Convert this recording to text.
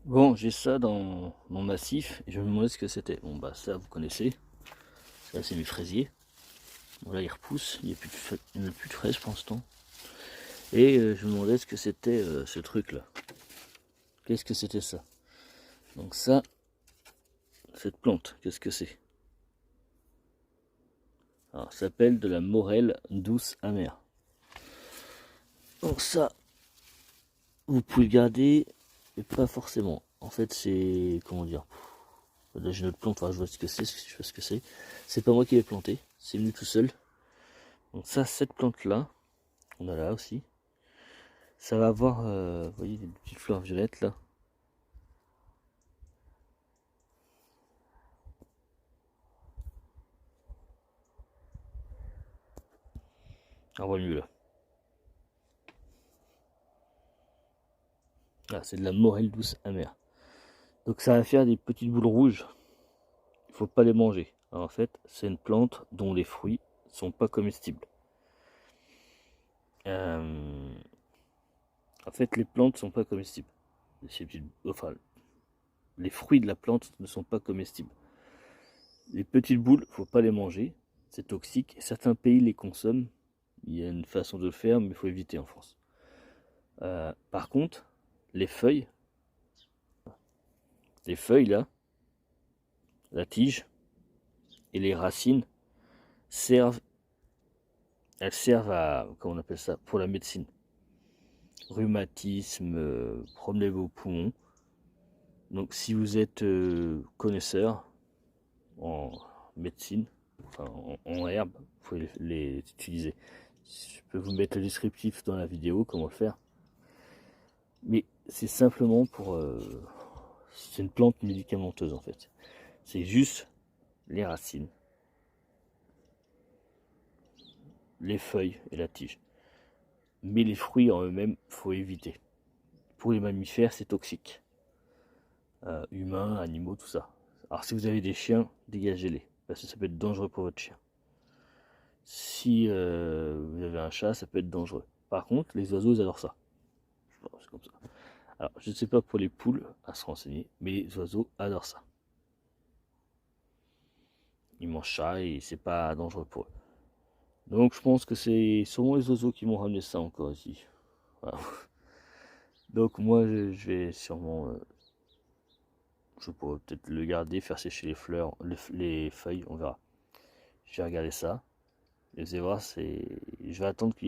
Bon, j'ai ça dans mon massif et je me demandais ce que c'était. Bon, bah ça, vous connaissez. Ça, c'est mes fraisiers. Bon, là, ils repoussent. Il n'y a plus de fraises pour l'instant. Et je me demandais ce que c'était ce truc-là. Qu'est-ce que c'était ça? Donc ça, cette plante, qu'est-ce que c'est? Alors, ça s'appelle de la morelle douce amère. Donc ça, vous pouvez le garder, mais pas forcément. En fait, c'est... Comment dire? Là, j'ai une autre plante, enfin, je vois ce que c'est, je vois ce que c'est. C'est pas moi qui l'ai planté, c'est venu tout seul. Donc ça, cette plante-là, on a là aussi. Ça va avoir, vous voyez, des petites fleurs violettes là. On voit mieux là. Ah, c'est de la morelle douce amère. Donc ça va faire des petites boules rouges. Il faut pas les manger. Alors, en fait, c'est une plante dont les fruits sont pas comestibles. Euh, En fait, les plantes sont pas comestibles. Enfin, les fruits de la plante ne sont pas comestibles. Les petites boules, faut pas les manger. C'est toxique. Certains pays les consomment. Il y a une façon de le faire, mais il faut éviter en France. Par contre, les feuilles, les feuilles là, la tige et les racines servent, elles servent à, comment on appelle ça, pour la médecine. Rhumatisme, problème aux poumons. Donc si vous êtes connaisseur en médecine, enfin en herbes, vous pouvez les utiliser. Je peux vous mettre le descriptif dans la vidéo, comment le faire. Mais c'est simplement pour... c'est une plante médicamenteuse en fait. C'est juste les racines, les feuilles et la tige. Mais les fruits en eux-mêmes, faut éviter. Pour les mammifères, c'est toxique. Humains, animaux, tout ça. Alors si vous avez des chiens, dégagez-les. Parce que ça peut être dangereux pour votre chien. Si vous avez un chat, ça peut être dangereux. Par contre, les oiseaux, ils adorent ça. C'est comme ça. Alors, je ne sais pas pour les poules, à se renseigner, mais les oiseaux adorent ça. Ils mangent ça et c'est pas dangereux pour eux. Donc, je pense que c'est sûrement les oiseaux qui m'ont ramené ça encore ici. Voilà. Donc, moi, je vais sûrement, je pourrais peut-être le garder, faire sécher les fleurs, les feuilles, on verra. Je vais regarder ça. Et vous allez voir, je vais attendre qu'il